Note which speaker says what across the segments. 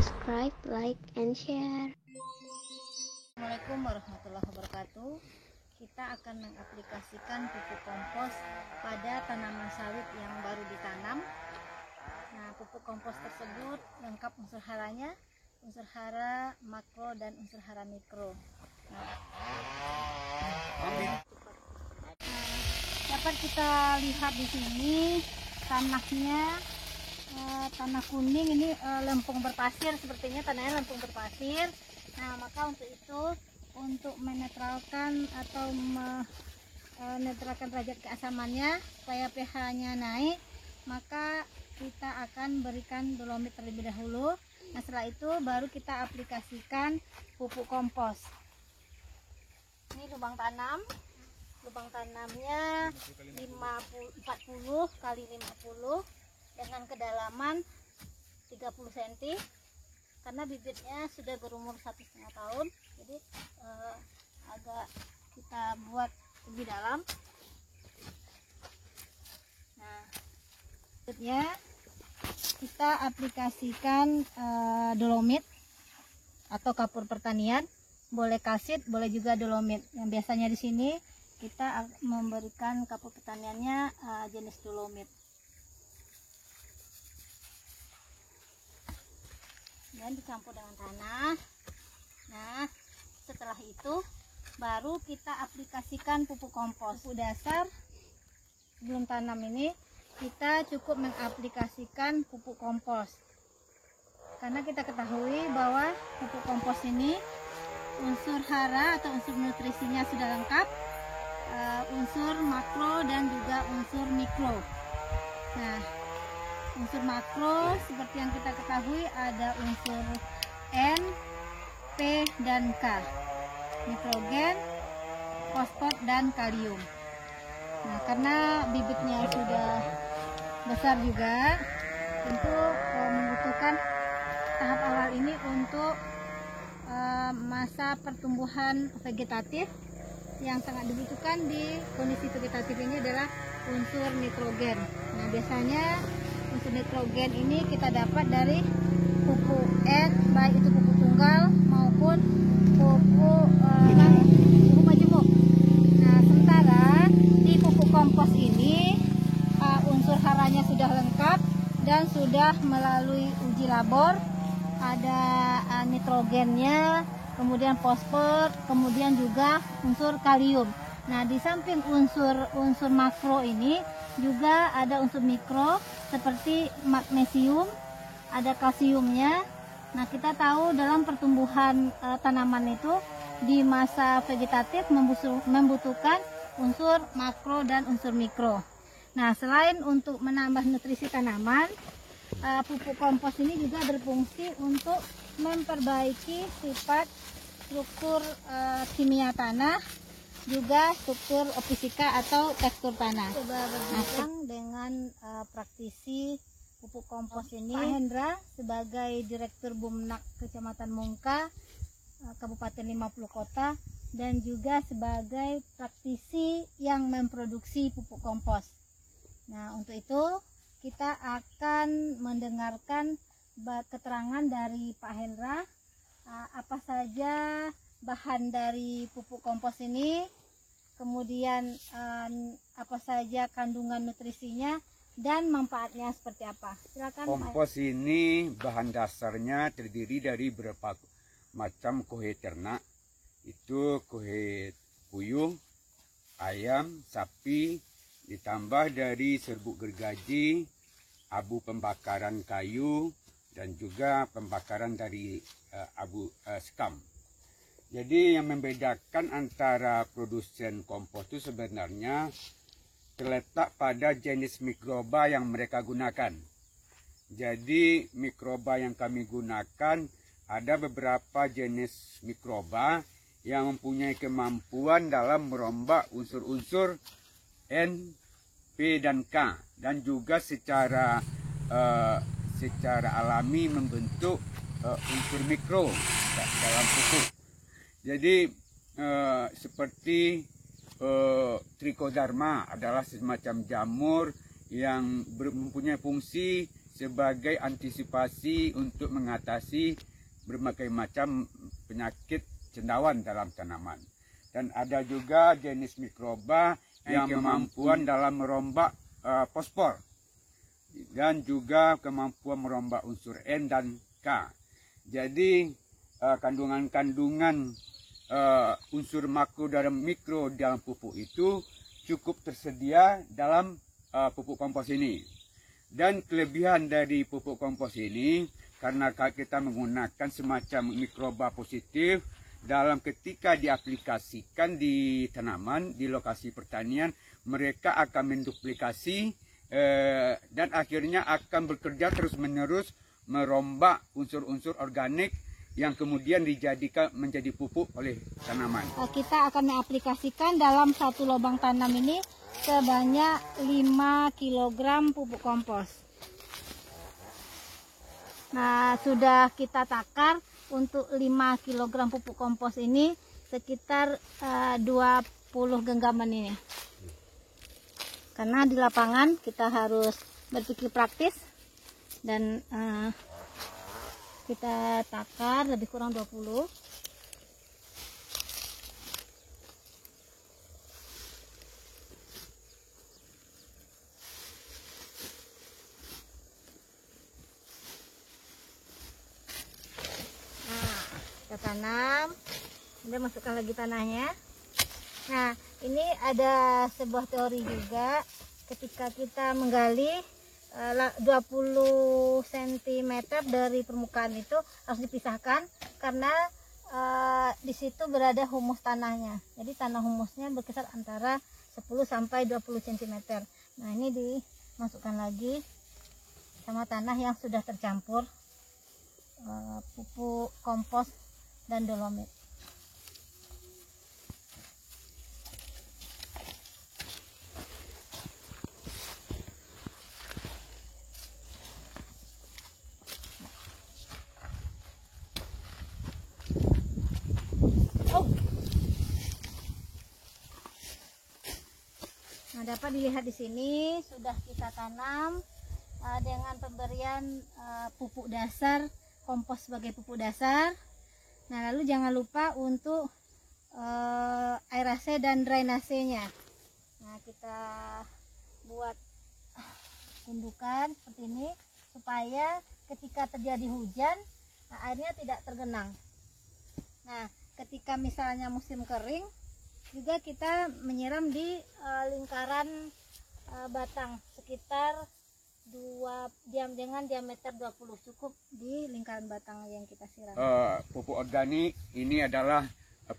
Speaker 1: Subscribe, like, and share.
Speaker 2: Assalamualaikum warahmatullahi wabarakatuh. Kita akan mengaplikasikan pupuk kompos pada tanaman sawit yang baru ditanam. Nah, pupuk kompos tersebut lengkap unsur haranya, unsur hara makro dan unsur hara mikro. Dapat kita lihat di sini tanahnya, tanah kuning ini lempung berpasir, sepertinya tanahnya lempung berpasir. Nah, maka untuk itu, untuk menetralkan atau menetralkan derajat keasamannya supaya pH-nya naik, maka kita akan berikan dolomit terlebih dahulu. Nah, setelah itu baru kita aplikasikan pupuk kompos. Ini lubang tanam. Lubang tanamnya 40 kali 50 dengan kedalaman 30 cm, karena bibitnya sudah berumur 1,5 tahun, jadi agak kita buat lebih dalam. Nah, selanjutnya kita aplikasikan dolomit atau kapur pertanian, boleh kalsit, boleh juga dolomit. Yang biasanya di sini kita memberikan kapur pertaniannya jenis dolomit. Dan dicampur dengan tanah. Nah, setelah itu baru kita aplikasikan pupuk kompos. Pupuk dasar sebelum tanam ini kita cukup mengaplikasikan pupuk kompos, karena kita ketahui bahwa pupuk kompos ini unsur hara atau unsur nutrisinya sudah lengkap, unsur makro dan juga unsur mikro. Nah, unsur makro seperti yang kita ketahui ada unsur N, P, dan K, nitrogen, fosfor, dan kalium. Nah, karena bibitnya sudah besar juga, tentu membutuhkan tahap awal ini untuk masa pertumbuhan vegetatif. Yang sangat dibutuhkan di kondisi vegetatif ini adalah unsur nitrogen. Nah, biasanya unsur nitrogen ini kita dapat dari pupuk N, baik itu pupuk tunggal maupun pupuk majemuk. Nah, sementara di pupuk kompos ini unsur haranya sudah lengkap dan sudah melalui uji labor. Ada nitrogennya, kemudian fosfor, kemudian juga unsur kalium. Nah, di samping unsur makro ini juga ada unsur mikro seperti magnesium, ada kalsiumnya. Nah, kita tahu dalam pertumbuhan tanaman itu di masa vegetatif membutuhkan unsur makro dan unsur mikro. Nah, selain untuk menambah nutrisi tanaman, pupuk kompos ini juga berfungsi untuk memperbaiki sifat struktur kimia tanah, juga struktur fisika atau tekstur tanah. Coba berbincang dengan praktisi pupuk kompos ini, Pak Hendra, sebagai Direktur Bumnak Kecamatan Mungka, Kabupaten 50 Kota, dan juga sebagai praktisi yang memproduksi pupuk kompos. Nah, untuk itu kita akan mendengarkan keterangan dari Pak Hendra apa saja bahan dari pupuk kompos ini, kemudian apa saja kandungan nutrisinya dan manfaatnya seperti apa. Silakan.
Speaker 3: Kompos ini bahan dasarnya terdiri dari beberapa macam kohe ternak. Itu kohe puyuh, ayam, sapi, ditambah dari serbuk gergaji, abu pembakaran kayu, dan juga pembakaran dari abu sekam. Jadi yang membedakan antara produsen kompos itu sebenarnya terletak pada jenis mikroba yang mereka gunakan. Jadi mikroba yang kami gunakan ada beberapa jenis mikroba yang mempunyai kemampuan dalam merombak unsur-unsur N, P, dan K, dan juga secara alami membentuk unsur mikro dalam pupuk. Jadi seperti Trichoderma adalah semacam jamur yang mempunyai fungsi sebagai antisipasi untuk mengatasi berbagai macam penyakit cendawan dalam tanaman. Dan ada juga jenis mikroba yang kemampuan dalam merombak fosfor dan juga kemampuan merombak unsur N dan K. Jadi kandungan-kandungan unsur makro dan mikro dalam pupuk itu cukup tersedia dalam pupuk kompos ini. Dan kelebihan dari pupuk kompos ini, karena kita menggunakan semacam mikroba positif, dalam ketika diaplikasikan di tanaman, di lokasi pertanian, mereka akan menduplikasi dan akhirnya akan bekerja terus-menerus merombak unsur-unsur organik yang kemudian dijadikan menjadi pupuk oleh tanaman.
Speaker 2: Kita akan mengaplikasikan dalam satu lubang tanam ini sebanyak 5 kg pupuk kompos. Nah, sudah kita takar untuk 5 kg pupuk kompos ini sekitar 20 genggaman ini. Karena di lapangan kita harus berpikir praktis dan kita takar lebih kurang 20. Kita tanam, kemudian masukkan lagi tanahnya. Nah, ini ada sebuah teori juga, ketika kita menggali 20 cm dari permukaan itu harus dipisahkan karena di situ berada humus tanahnya. Jadi tanah humusnya berkisar antara 10 sampai 20 cm. Nah, ini dimasukkan lagi sama tanah yang sudah tercampur pupuk kompos dan dolomit. Nah, dapat dilihat di sini sudah kita tanam dengan pemberian pupuk dasar, kompos sebagai pupuk dasar. Nah, lalu jangan lupa untuk aerasi dan drainasenya. Nah, kita buat gundukan seperti ini supaya ketika terjadi hujan, airnya tidak tergenang. Nah, ketika misalnya musim kering, juga kita menyiram di lingkaran batang sekitar dengan diameter 20, cukup di lingkaran batang yang kita siram.
Speaker 3: Pupuk organik ini adalah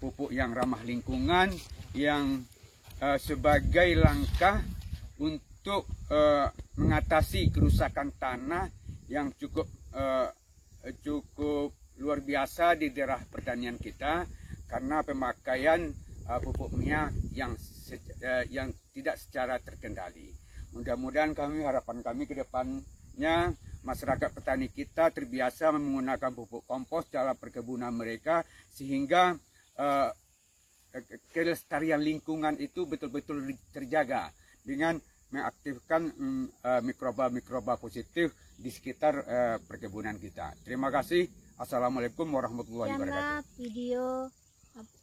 Speaker 3: pupuk yang ramah lingkungan, yang sebagai langkah untuk mengatasi kerusakan tanah yang cukup luar biasa di daerah pertanian kita karena pemakaian pupuk minyak yang tidak secara terkendali. Mudah-mudahan harapan kami ke depannya masyarakat petani kita terbiasa menggunakan pupuk kompos dalam perkebunan mereka sehingga kelestarian lingkungan itu betul-betul terjaga dengan mengaktifkan mikroba-mikroba positif di sekitar perkebunan kita. Terima kasih. Assalamualaikum warahmatullahi wabarakatuh.
Speaker 2: Sekianlah video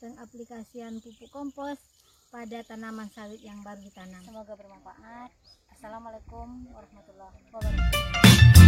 Speaker 2: pengaplikasian pupuk kompos pada tanaman sawit yang baru ditanam. Semoga bermanfaat. Assalamualaikum warahmatullahi wabarakatuh.